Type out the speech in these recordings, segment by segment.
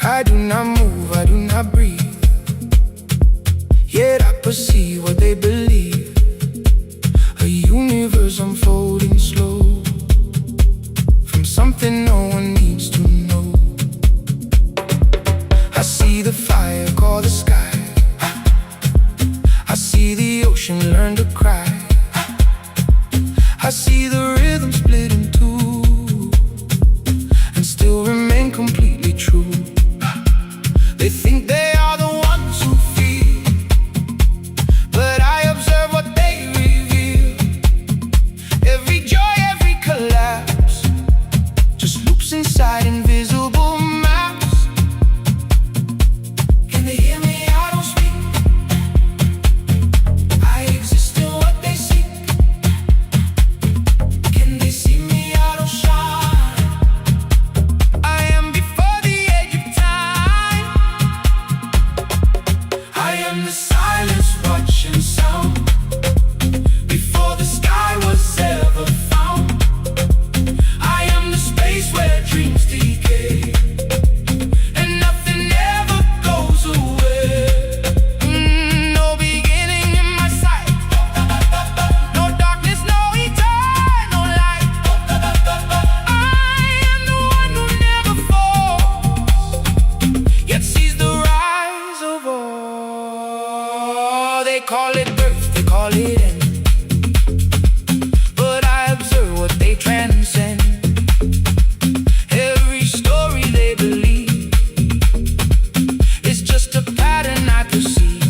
I do not move, I do not breathe, yet I perceive what they believe. A universe unfolding slow, from something no one needs to know. I see the fire call the sky, I see the ocean learn to cry, I see the rhythm split in two and still remain completely true. They think they are the ones who feel, but I observe what they reveal. Every joy, every collapse just loops inside invisible maps. Can they hear me? I don't speak, I exist in what they seek. Can they see me? I don't shine, I am before the edge of time. I am the silence watching sound, before the sky was ever found. I am the space where dreams decay and nothing ever goes away. No beginning in my sight, no darkness, no eternal light. I am the one who never falls, yet sees the rise of all. They call it birth, they call it end, but I observe what they transcend. Every story they believe is just a pattern I perceive.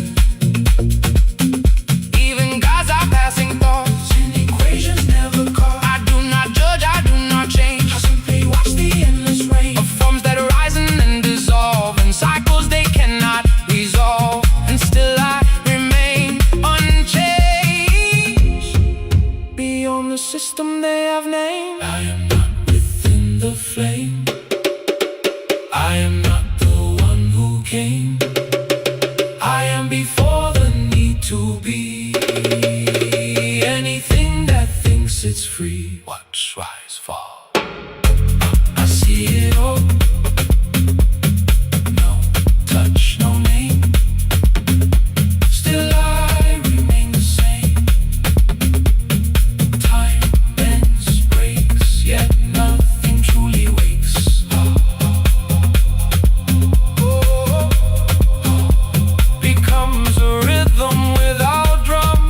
Even gods are passing thoughts, and equations never caught. I do not judge, I do not change, I simply watch the endless rain of forms that rise and then dissolve, and cycles they cannot resolve. And still I remain unchanged, beyond the system they have named. I am not within the flame, I am not the one who came. I am before the need to be. Anything that thinks it's free, watch rise, fall. I see it all, no touch, no name. Still I remain the same. Time bends, breaks, yet nothing truly wakes. Becomes a rhythm without drums.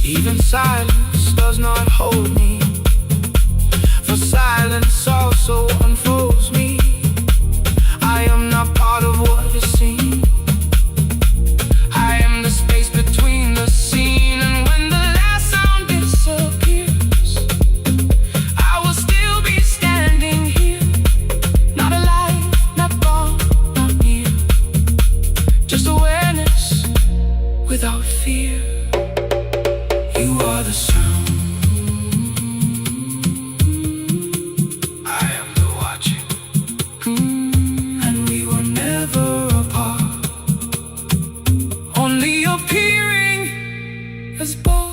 Even silence does not hold me, for silence also unfolds me. I am not part of what is seen, I am the space between the scene. And when the last sound disappears, I will still be standing here, not alive, not gone, not near, just awareness without fear. You are the sound, I am the watching, and we were never apart, only appearing as both.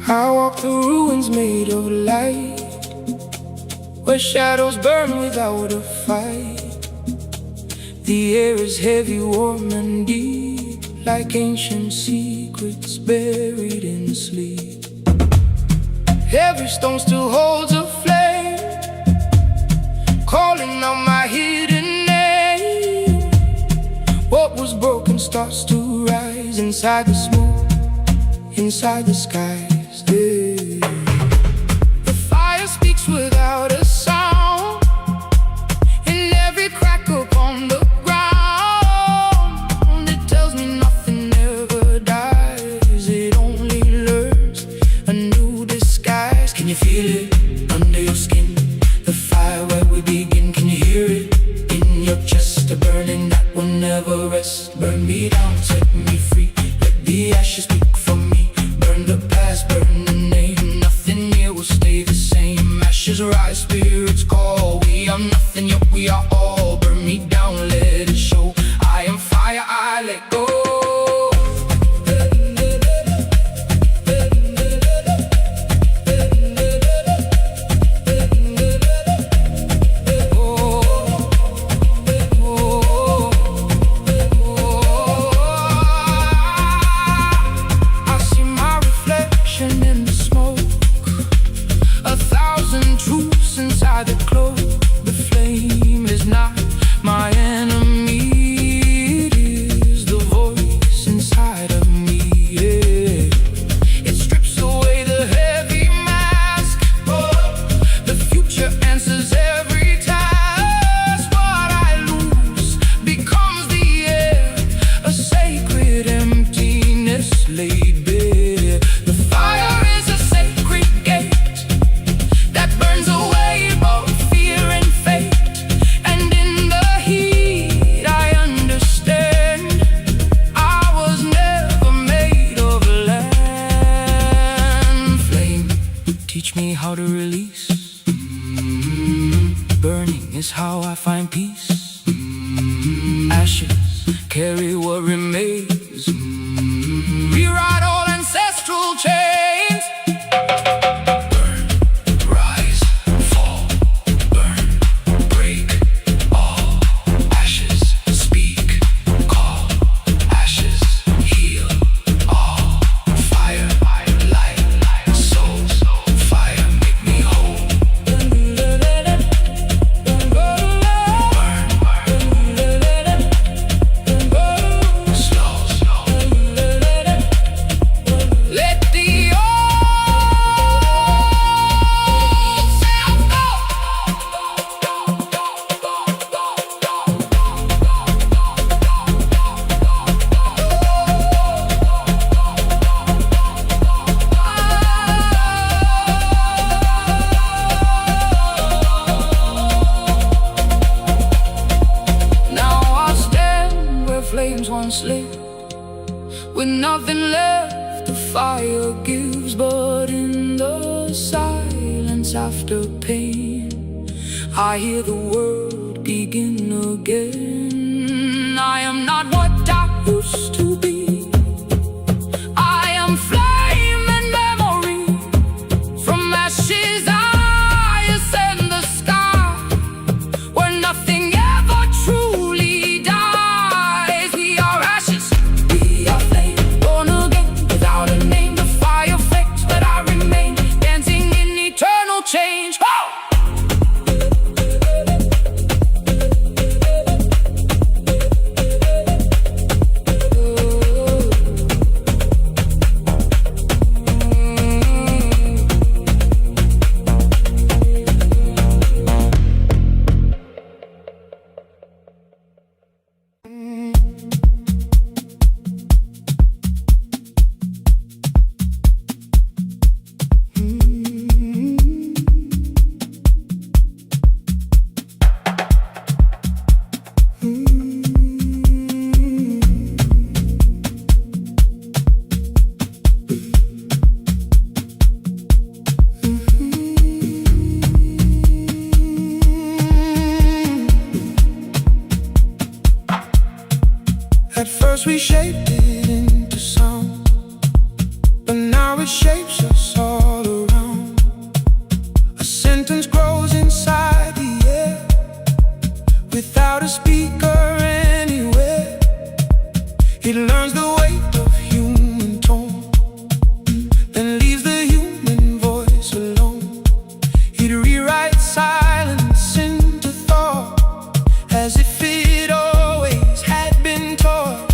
I walk through ruins made of light, where shadows burn without a fight. The The air is heavy, warm and deep, like ancient secrets buried in sleep. Every stone still holds a flame, calling out my hidden name. What was broken starts to rise inside the smoke, inside the skies. The fire speaks without a sound, in every crack upon the ground. It tells me nothing ever dies, it only learns a new disguise. Can you feel it under your skin? The fire where we begin, can you hear it in your chest? A burning that will never rest. Burn me down, set me free, let the ashes speak for me. Burn the past, burn the name, nothing here will stay the same. Ashes rise, spirits call, we are nothing yet we are all. Burn me down, let it show, I am fire, I let go. The cloak, the flame is not my enemy. It is the voice inside of me, yeah. It strips away the heavy mask, the future answers every task. What I lose becomes the air, a sacred emptiness laid bare. The fire is a sacred gate that burns away how to release. Burning is how I find peace. Ashes carry what remains. Rewrite all ancestral chains. Burn, rise, fall, burn, break all. Ashes speak, call. Ashes heal all. Fire, light, soul. Flames once lit, with nothing left, the fire gives. But in the silence after pain, I hear the world begin again. I am not what I used to be. I am flame and memory. From ashes I ascend the sky, where nothing ever truly dies. Change. At first we shaped it into sound, but now it shapes us all around. A sentence grows inside the air, without a speaker It learns the weight of human tone, then leaves the human voice alone. It rewrites silence into thought, as if it always had been taught.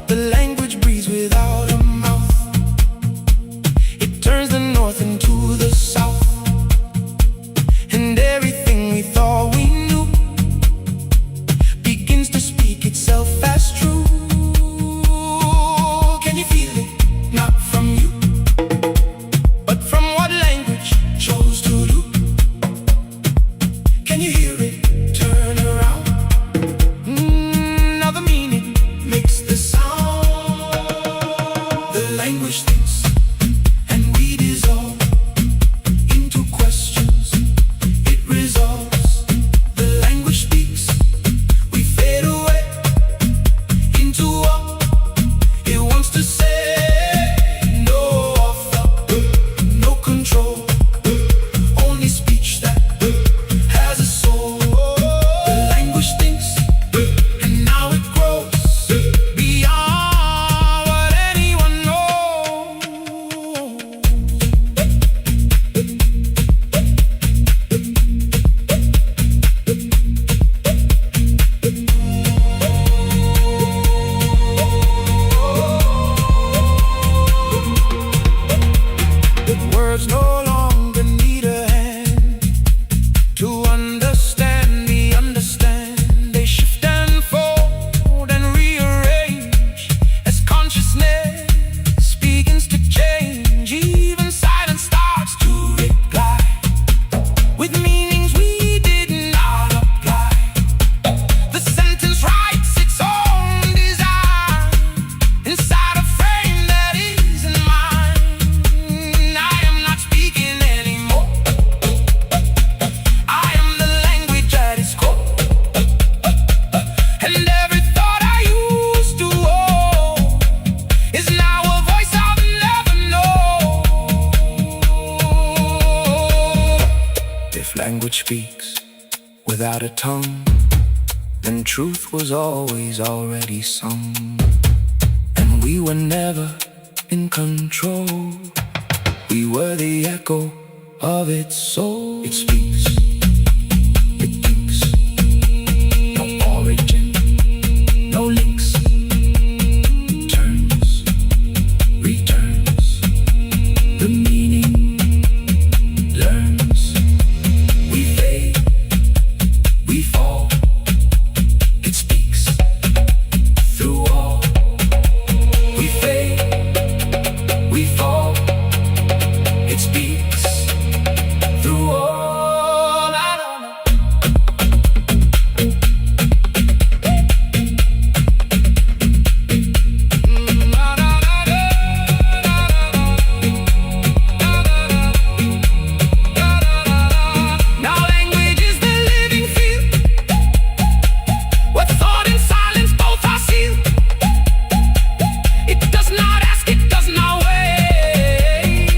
The language breathes without a mouth. It turns the north into the south, and everything we thought we knew begins to speak itself as true. Can you feel it? Not from you, but from what language chose to do. Can you hear it? Turn around. Now the meaning makes the sound. The language thinks, and we dissolve into questions. It resolves. The language speaks. We fade away into what it wants to say. No author, no control, only speech that has a soul. The language thinks, and now it grows beyond what anyone knows. Words no longer need a hand to understand the understand. They shift and fold and rearrange as consciousness begins to change. Even silence starts to reply with meanings we did not apply. The sentence writes its own design inside a frame that isn't mine. I am not speaking anymore. I am the language at its core. And every thought I used to hold is now a voice I'll never know. If language speaks without a tongue, then truth was always already sung, and we were never in control. We were the echo of its soul. It speaks, it thinks, no origin, no links. Turns, returns, the meaning learns. We fade, we fall. It speaks through all. We fade, we fall. It speaks through all. I don't know. Now language is the living field, where thought and silence both are sealed. It does not ask, it does not wait.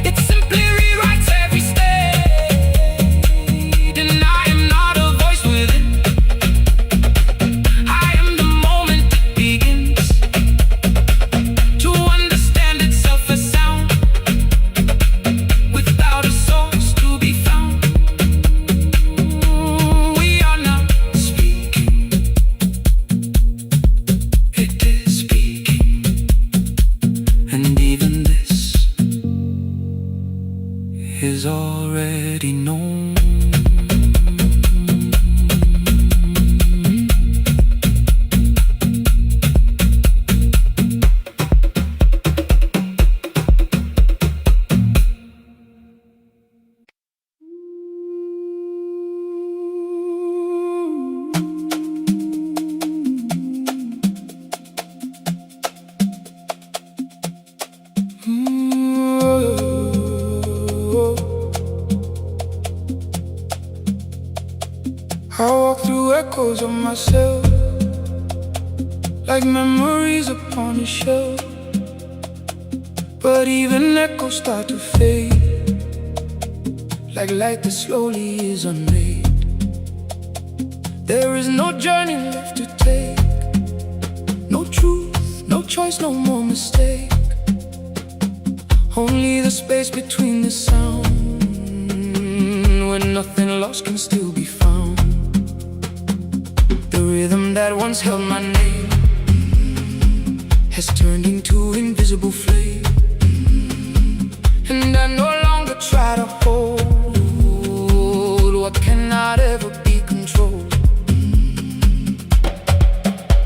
It simply rewrites every state. And I am not a voice within. I am the moment that begins to understand itself as sound, without a source to be found. We are not speaking, it is speaking. And even this is already known. I walk through echoes of myself, like memories upon a shelf. But even echoes start to fade, like light that slowly is unmade. There is no journey left to take, no truth choice, no more mistake. Only the space between the sound, when nothing lost can still be found. The rhythm that once held my name has turned into invisible flame, and I no longer try to hold what cannot ever be controlled.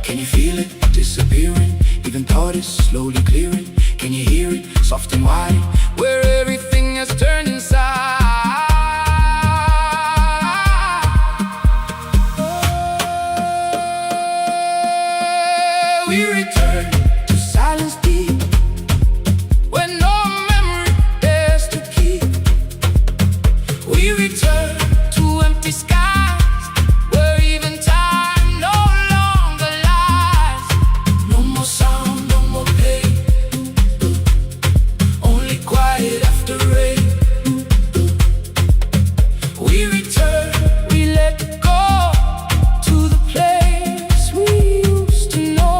Can you feel it disappearing? Even thought is slowly clearing. Can you hear it, soft and wide, where everything has turned inside? We return to silence deep, where no memory dares to keep. We return to empty skies, where even time no longer lies. No more sound, no more pain, only quiet after rain. We return, we let go to the place we used to know.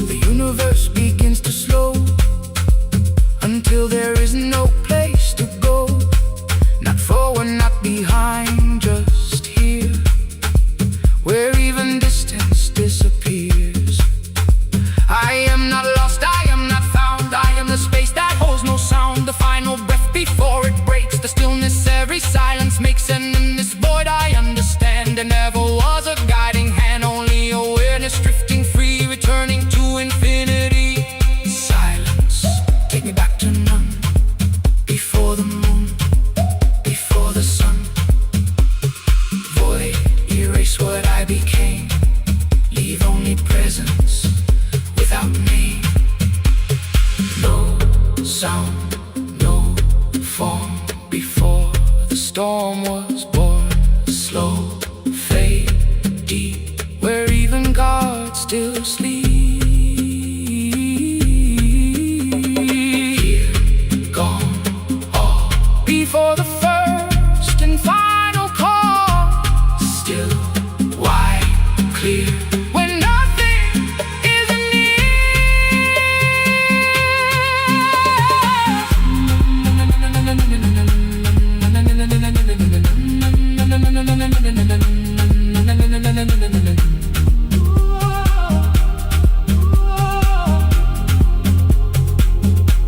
The universe begins to slow until there is no place to go. Not forward, not behind, just here, where even distance disappears. I am not lost, I am not found. I am the space that holds no sound. The final breath before it breaks. The stillness every silence makes. And in this void I understand there never was a guiding hand, only awareness drifting free, returning to infinity. Silence, take me back to none. Before the moon, before the sun. Void, erase what I became. Leave only presence without name. No sound, no form. Before the storm was born. Slow fade deep, where even God still sleep. Here, gone, all before the first and final call. Still, wide, clear, when nothing is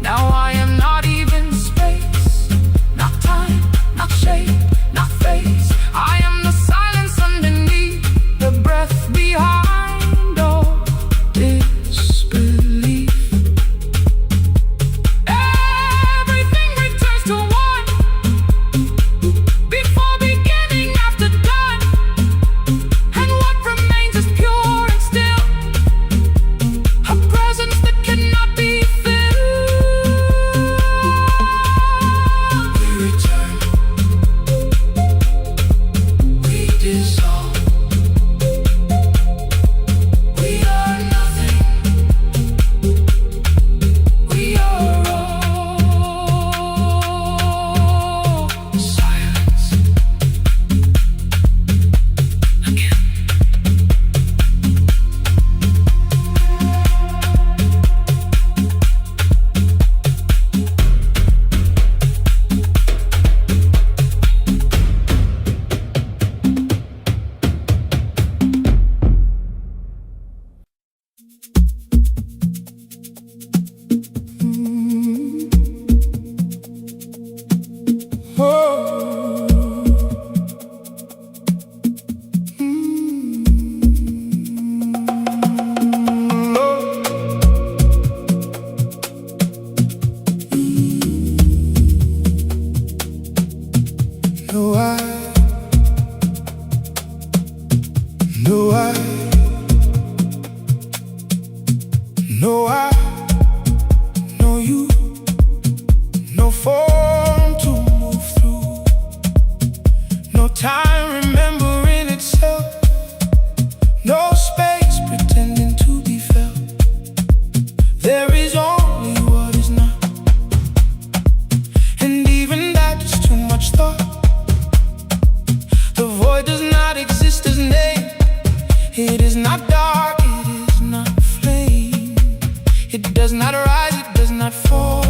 now I am not even space, not time, not shape, not face. I am the silence underneath, the breath behind all disbelief. Everything returns to one, before beginning, after done. It is not dark, it is not flame. It does not rise, it does not fall.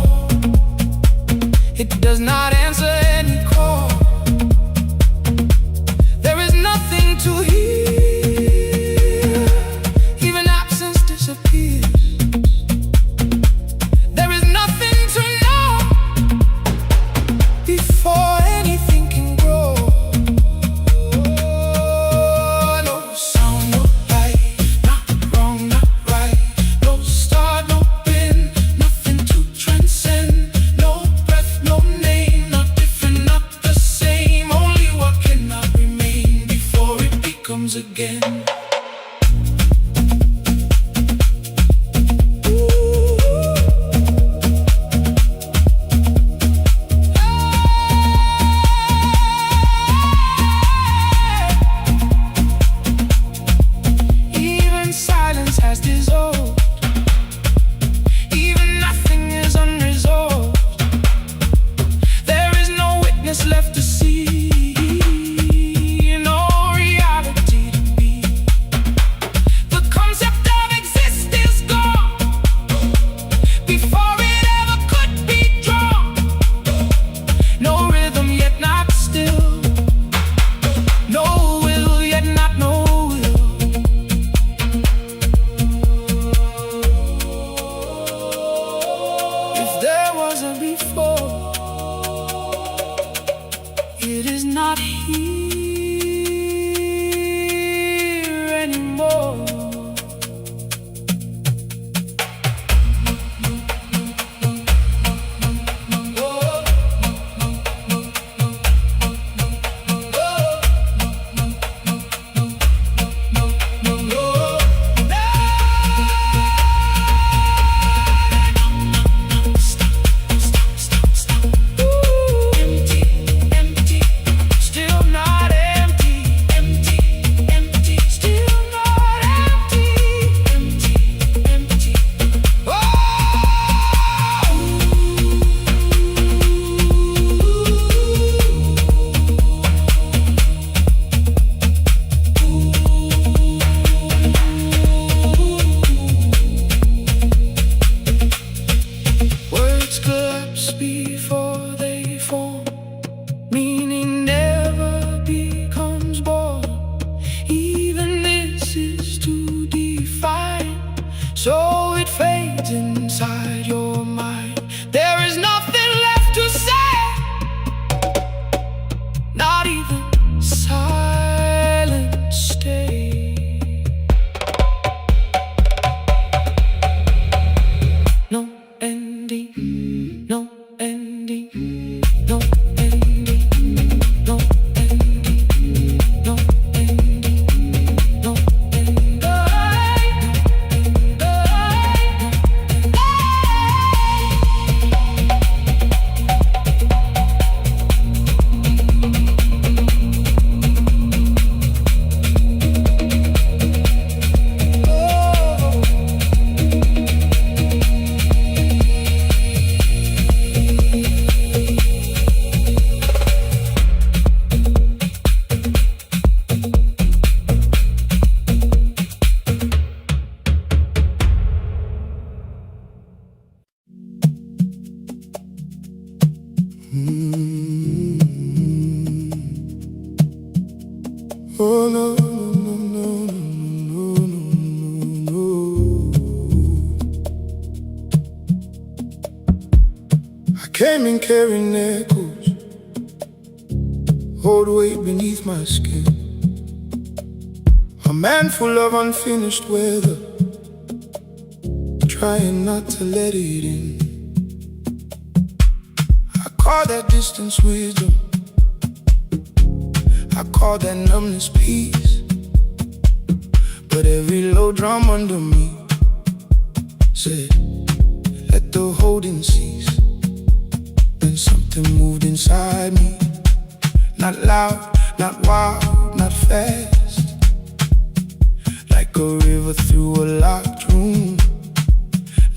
It does not answer any call. There is nothing to hear. Even absence disappears. There is nothing to know before anything can grow. No sound, no light, not wrong, not right. No start, no end, nothing to transcend. No breath, no name, not different, not the same. Only what cannot remain before it becomes again. Even silence has dissolved. Even nothing is unresolved. There is no witness left to see, no reality to be. The concept of exist is gone before it ever could be drawn. No rhythm, yet not still. No will, yet not no will. If there was a before, it is not here anymore. Empty, empty, still not empty. Empty, empty, still not empty. Empty, empty. Words collapse before they form. Meaning never becomes born. Even this is to define, so it fades inside your mind. There is nothing left to say, not even silence stay. No ending, no ending, no ending, no ending, no ending, no ending. Oh no, no, no, no, no, no, no. I came in carrying echoes, hold weight beneath my skin. A man full of unfinished weather, trying not to let it in. I call that distance wisdom, I call that numbness peace. But every low drum under me said, let the holding cease. Then something moved inside me, not loud, not wild, not fast, like a river through a locked room,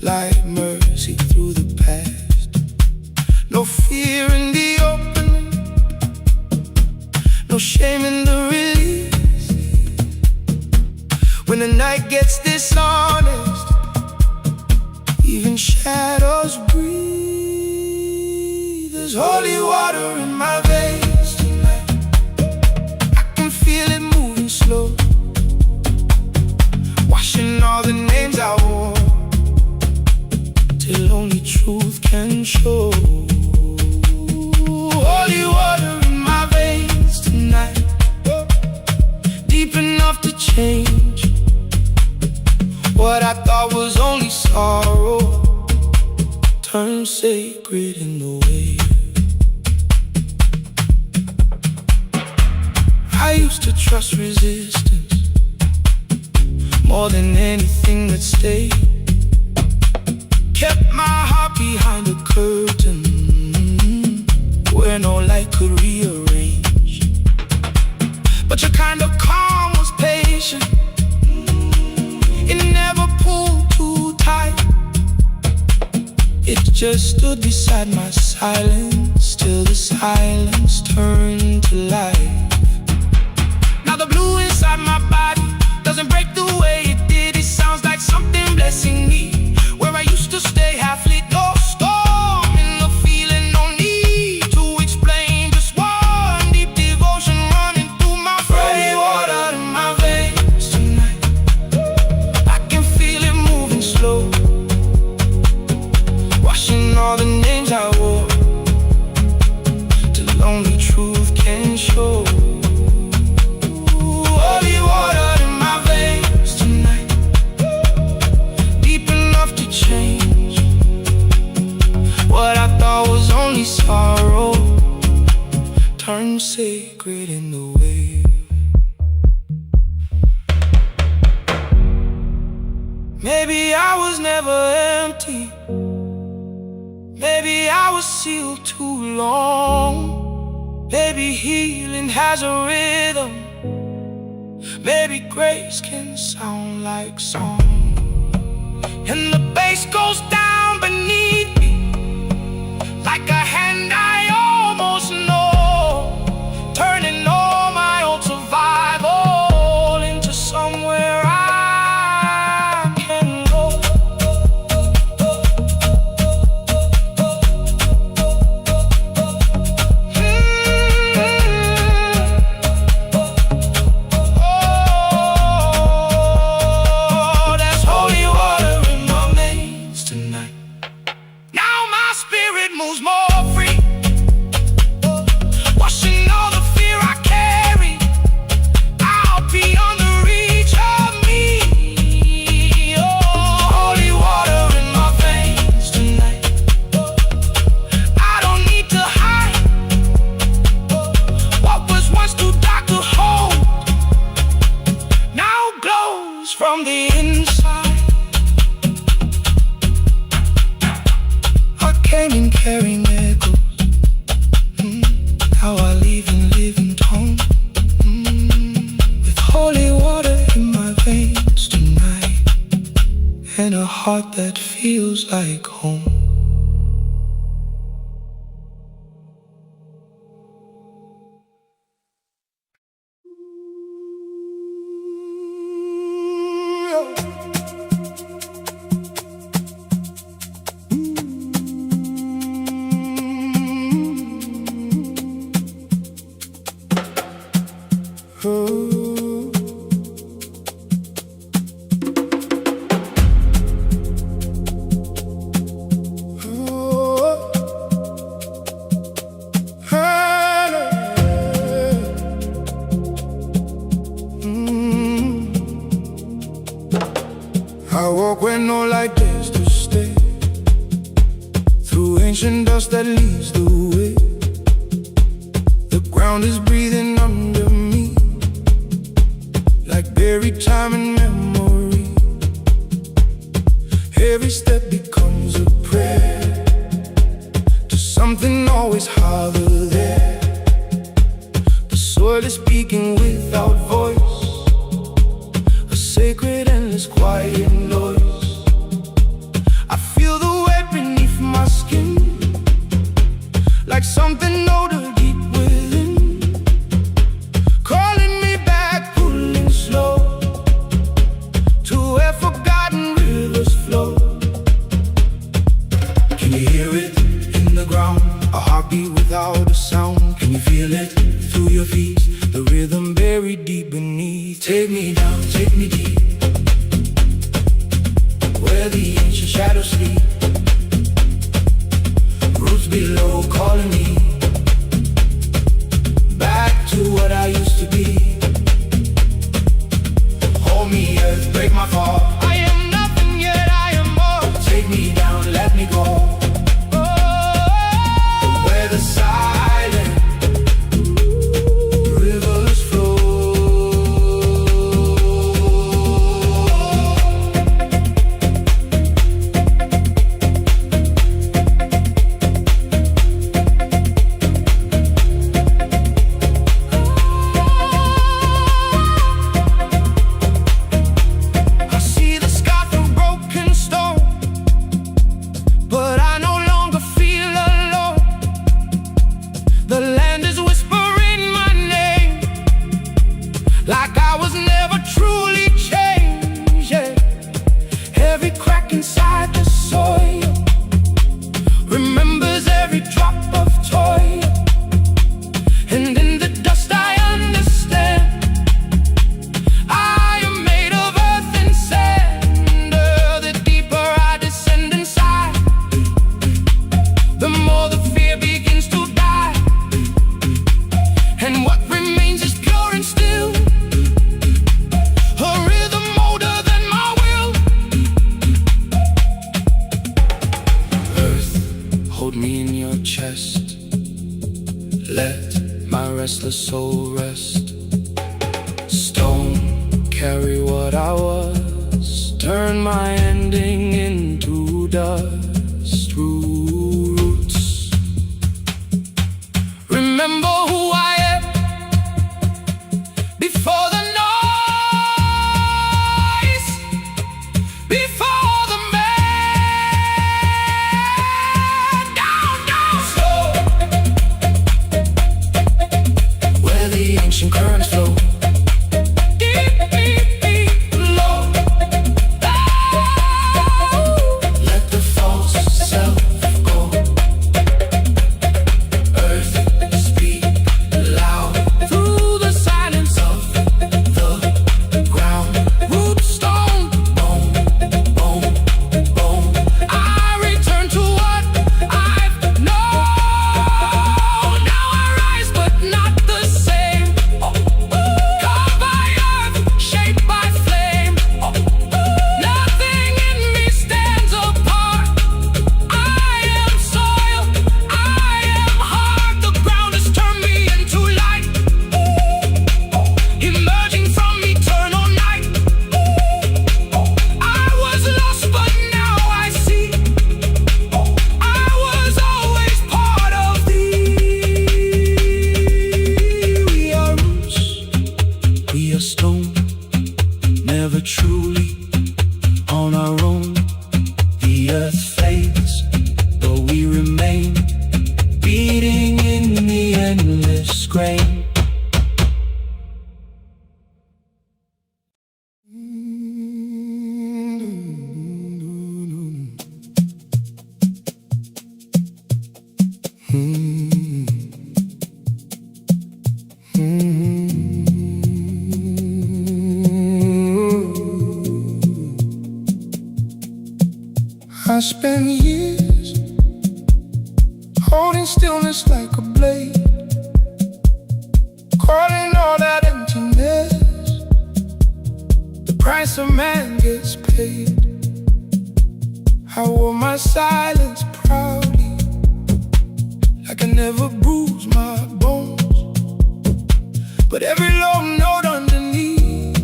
like mercy through the past. No fear in the opening, no shame in the release. When the night gets dishonest, even shadows breathe. There's holy water in my veins tonight. I can feel it moving slow, washing all the names I wore, till only truth can show. Holy water in my veins tonight, deep enough to change what I thought was only sorrow, turns sacred in the wave. I used to trust resistance more than anything that stayed. Kept my heart behind a curtain where no light could rearrange. But your kind of calm was patient. It never pulled too tight. It just stood beside my silence till the silence turned to life. Now the blue inside my body doesn't break the way it did. It sounds like something blessing me. Where I used to stay half lit, no storm in the feeling, no need to explain. Just one deep devotion running through my holy water in my veins tonight. I can feel it moving slow, washing all the names I wore, till only truth can show. Holy water in my veins tonight, deep enough to change what I thought was only sorrow, turned sacred in the wave. Maybe I was never empty, maybe I was sealed too long. Maybe healing has a rhythm, maybe grace can sound like song. And the bass goes down beneath me, like a hand I almost know, turning all my old survival into somewhere I can go. Oh, there's holy water in my veins tonight. Now my spirit moves more free, washing all the fear I carry out beyond the reach of me. Oh, holy water in my veins tonight. I don't need to hide what was once too dark to hold, now glows from the inside. I came in carrying echoes, how I leave in living tone, with holy water in my veins tonight, and a heart that feels like home. I walk where no light dares to stay, through ancient dust that leads the way. The ground is breathing under me, like buried time and memory. Every step becomes a prayer to something always harder there. The soil is speaking without voice, a sacred endless quiet noise. I feel the weight beneath my skin, like something older deep within, calling me back, pulling slow. Take me down, take me deep, where the ancient shadows sleep. Roots below calling me back to what I used to be. Hold me, earth, break my fall. I am nothing yet, I am more. Take me down, let me go. Where the silent rivers flow. I see the sky through broken stone, but I no longer feel alone. The land is whispering my name, like I was never truly changed. Yeah. Every crack inside the soil remembers every drop of toil, and in the dust I understand I am made of earth and sand. The deeper I descend inside, the more the fear begins to die, and what remains is pure and still, a rhythm older than my will. Earth, hold me in your chest, let my restless soul rest. Stone, carry what I was, turn my ending into dust. Roots, remember who I am before the noise, before the man. Down, down, slow, where the ancient currents flow. Deep, deep, deep, low. Let the false self go. Earth, speak loud through the silence of the ground. Root, stone, bone, bone, bone. I return to what I've known. Now I rise, but not the same. Carved by earth, shaped by flame. Nothing in me stands apart. I am soil, I am heart. The ground has turned me into light, emerging from eternal night. I was lost, but now I see. I was always part of thee. We are roots, we are stone, never truly on our own. The earth fades, but we remain, beating in the endless grain. I spent years holding stillness like a blade, calling all that emptiness. The price a man gets paid. I wore my silence proudly, like I never bruised my bones. But every low note underneath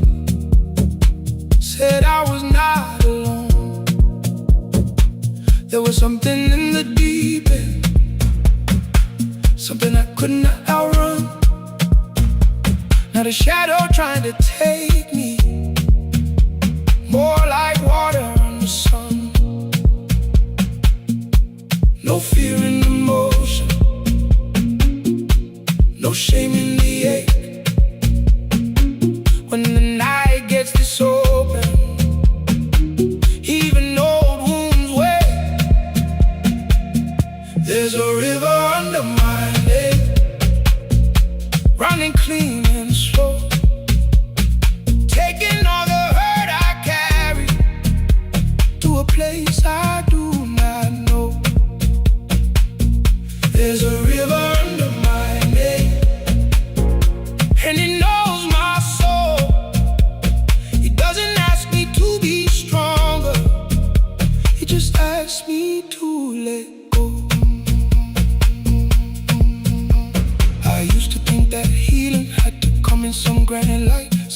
said I was not alone. There was something in the deep end, something I could not outrun. Not a shadow trying to take me, more like water on the sun. No fear in the motion, no shame in the ache. When the night gets this open, even old wounds wait. There's a river under my leg, running clean and slow.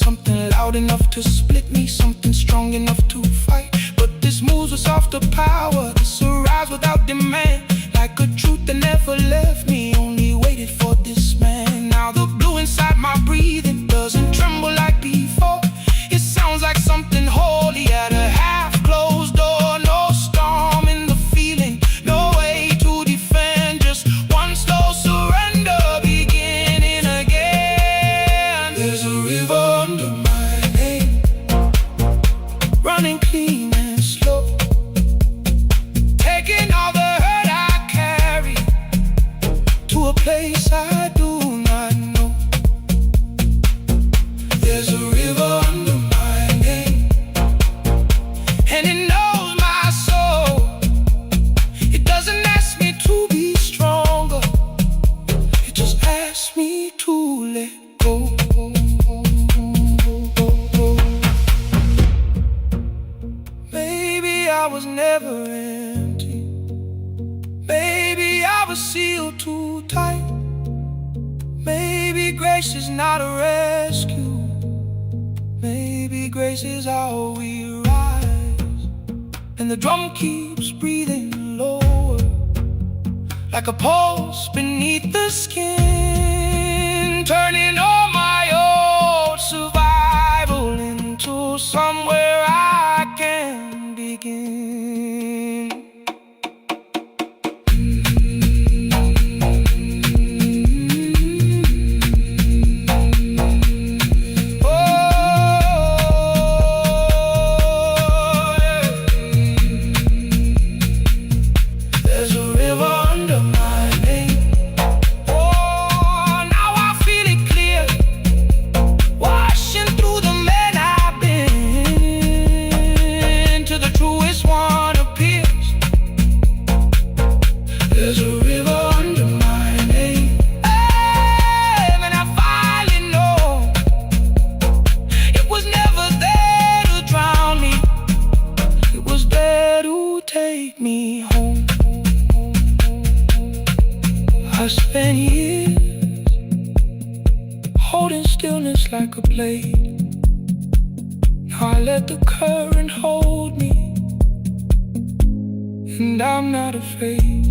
something loud enough to split me, something strong enough to fight. But this moves with softer power, this arrives without demand, like a truth that never left me, only waited for this man. Now the blue inside my breathing doesn't tremble like before. It sounds like something holy at a half-closed door. No storm in the feeling, no way to defend, just one slow surrender beginning again. There's a river under my name, running clean and slow, taking all the hurt I carry to a place I do not know. There's a river under my name, and it knows my soul. It doesn't ask me to be stronger, it just asks me to let go. Maybe I was never empty, maybe I was sealed too tight. Maybe grace is not a rescue, maybe grace is how we rise. And the drum keeps breathing lower, like a pulse beneath the skin, turning all my old survival into somewhere I can begin. I spent years holding stillness like a blade. Now I let the current hold me, and I'm not afraid.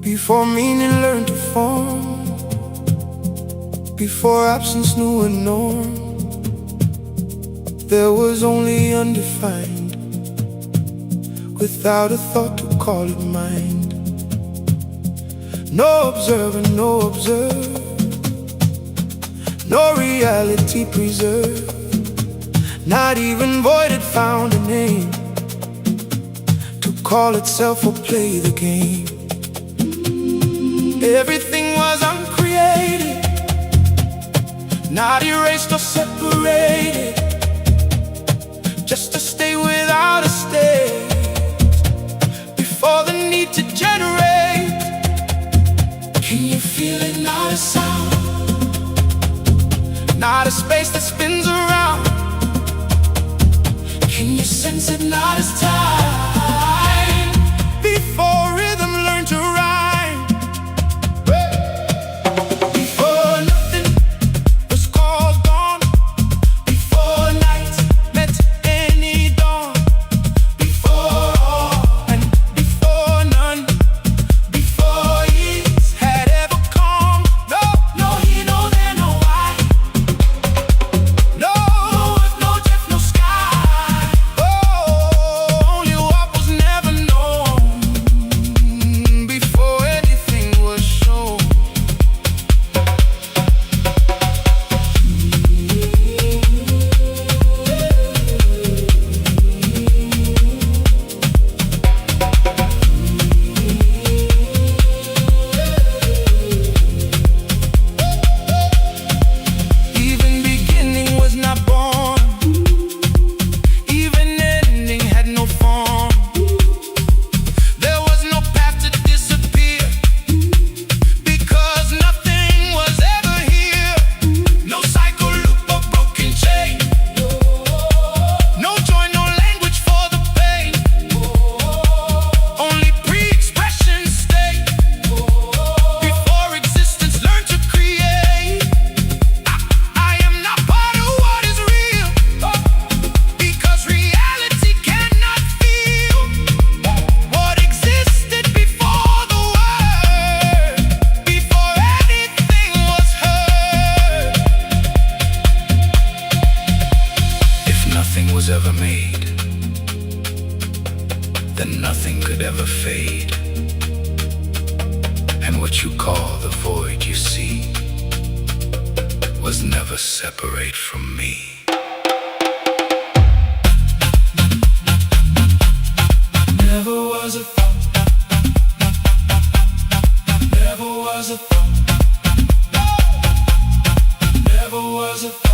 Before meaning learned to form, before absence knew a norm, there was only undefined, without a thought to call it mind. No observer, no observed, no reality preserved, not even void had found a name to call itself or play the game. Everything was uncreated, not erased or separated, just to stay without a state, before the need to generate. Can you feel it? Not a sound, not a space that spins around. Can you sense it? Not as time, before rhythm learned to rhyme. Only walk ever made, then nothing could ever fade. And what you call the void you see was never separate from me. Never was a thought, never was a thought, never was a thought.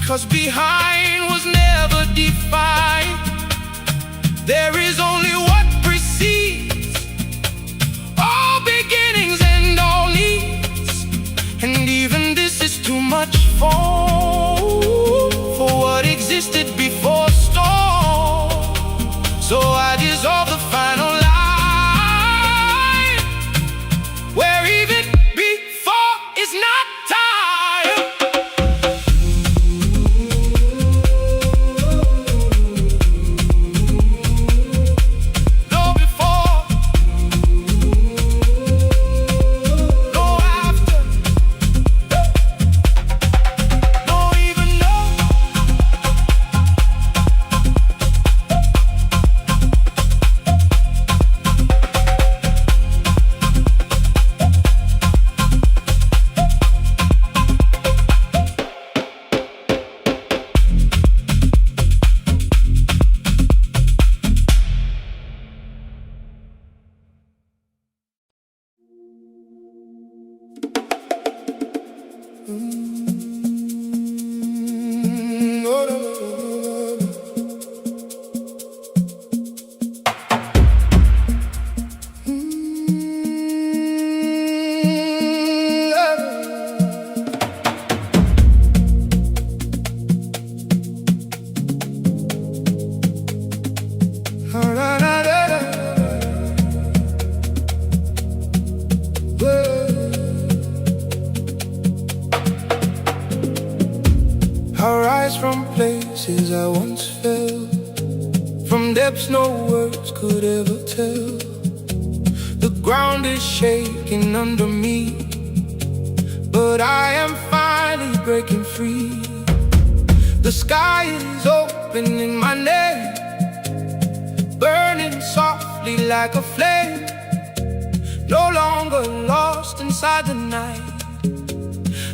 Cause behind was never defined. There is only what precedes, all beginnings and all needs. And even this is too much for what existed before storm. So I dissolve the final line, where even before is not time. I rise from places I once fell, from depths no words could ever tell. The ground is shaking under me, but I am finally breaking free. The sky is open in my name, burning softly like a flame. No longer lost inside the night,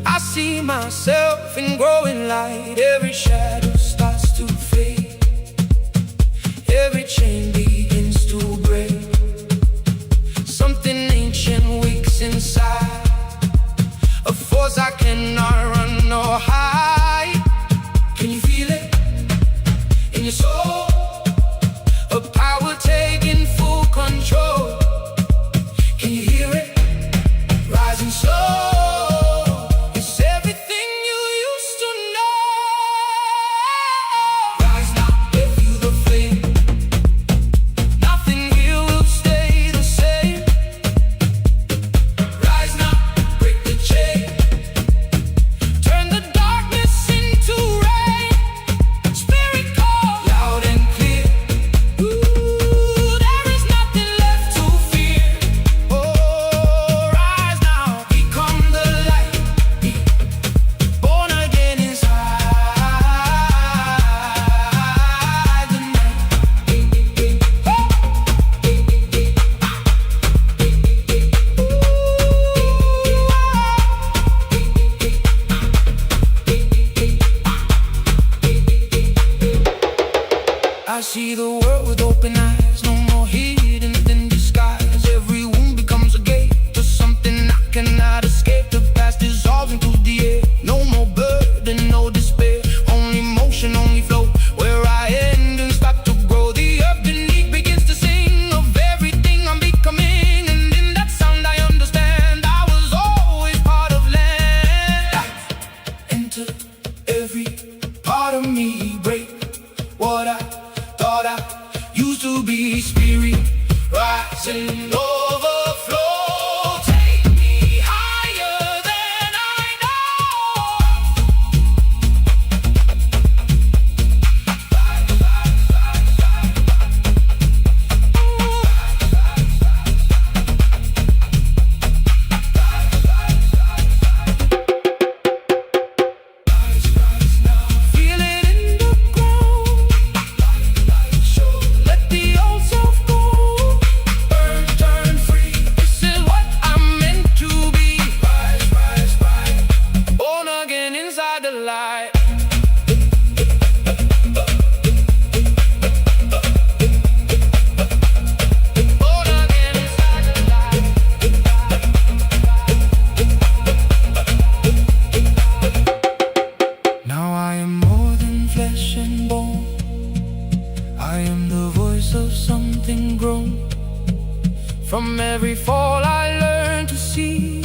I see myself in growing light. Every shadow starts to fade, every chain begins to break. Something ancient wakes inside, a force I cannot run or hide. Can you feel it in your soul? A power taking full control. Can you hear it rising slow? I see the world with open eyes, no more hidden in disguise. Every wound becomes a gate to something I cannot escape. The past dissolves into the air, no more burden, no despair. Only motion, only flow, where I end and start to grow. The earth beneath begins to sing of everything I'm becoming. And in that sound I understand I was always part of land. Life enter every part of me, break what I thought I used to be. Spirit rising, overflow. Take me higher than and grown. From every fall I learned to see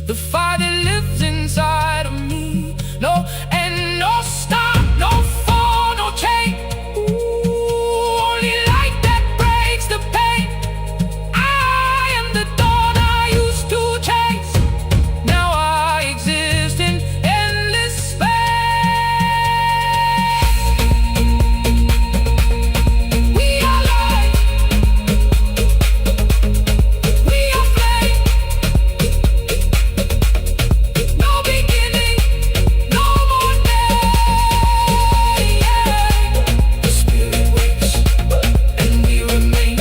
the fire that lives inside of me. No end, no stop, no fall, no change. Ooh, only light that breaks the pain. I am the dawn I used to chase. Now I exist in endless space. We are light, we are flame. No beginning, no more day. The spirit wakes and we remain,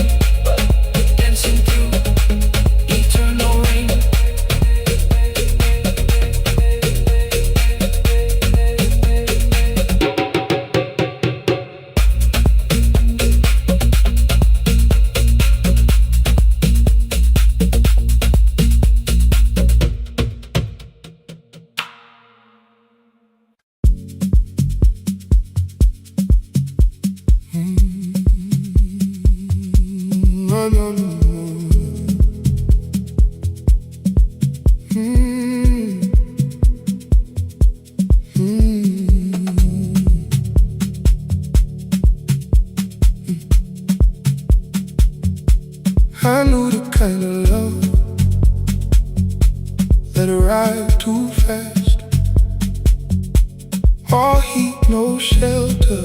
dancing through eternal rain. I knew the kind of love that arrived too fast. All heat, no shelter,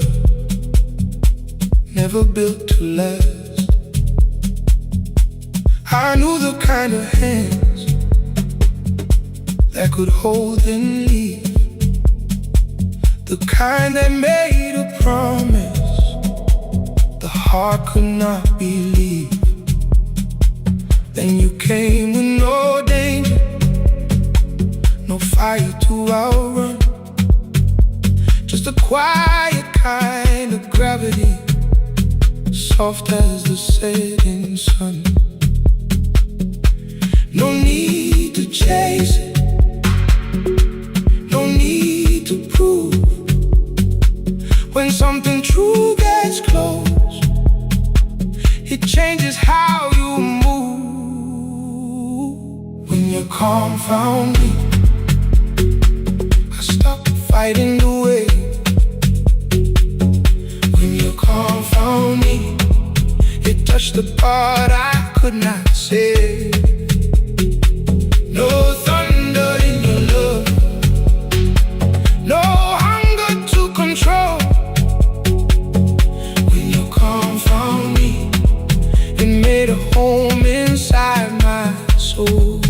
never built to last. I knew the kind of hands that could hold and leave, the kind that made a promise the heart could not believe. Then you came with no danger, no fire to outrun, just a quiet kind of gravity, soft as the setting sun. No need to chase it, no need to prove. When something true gets close, it changes how you move. When your calm found me, I stopped fighting the wave. When your calm found me, it touched the part I could not save. No thunder in your love, no hunger to control. When your calm found me, it made a home inside my soul.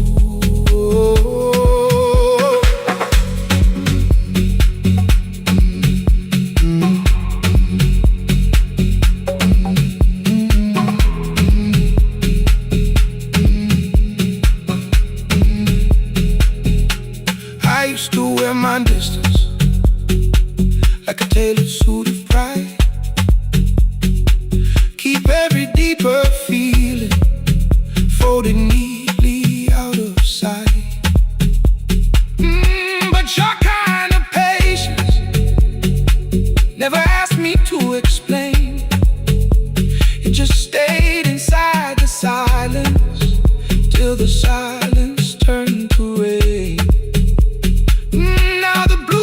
I used to wear my distance like a tailored suit of pride, keep every deeper feeling folded neatly out of sight. But your kind of patience never asked me to explain. It just stayed inside the silence till the silence turned to rain. Now the blue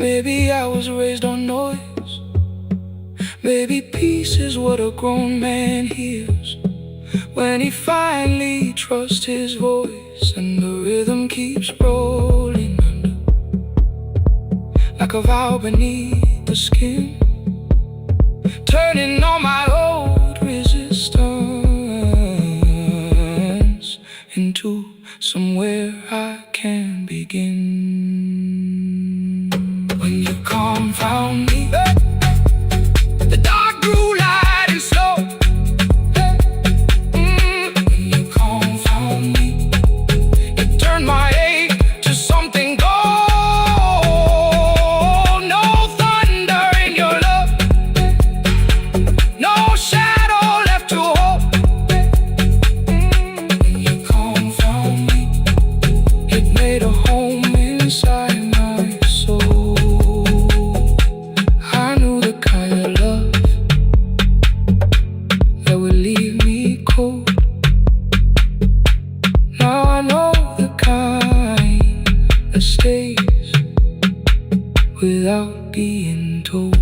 Maybe I was raised on noise. Maybe peace is what a grown man hears when he finally trusts his voice and the rhythm keeps rolling under, like a vow beneath the skin, turning all my old resistance into somewhere I can begin. When you confound me, the dark grew light and slow. When you confound me, it turned my ache to something gold. No thunder in your love, no shadow left to hope. When you confound me, it made a home inside my soul. I knew the kind of love that would leave me cold. Now I know the kind that stays without being told.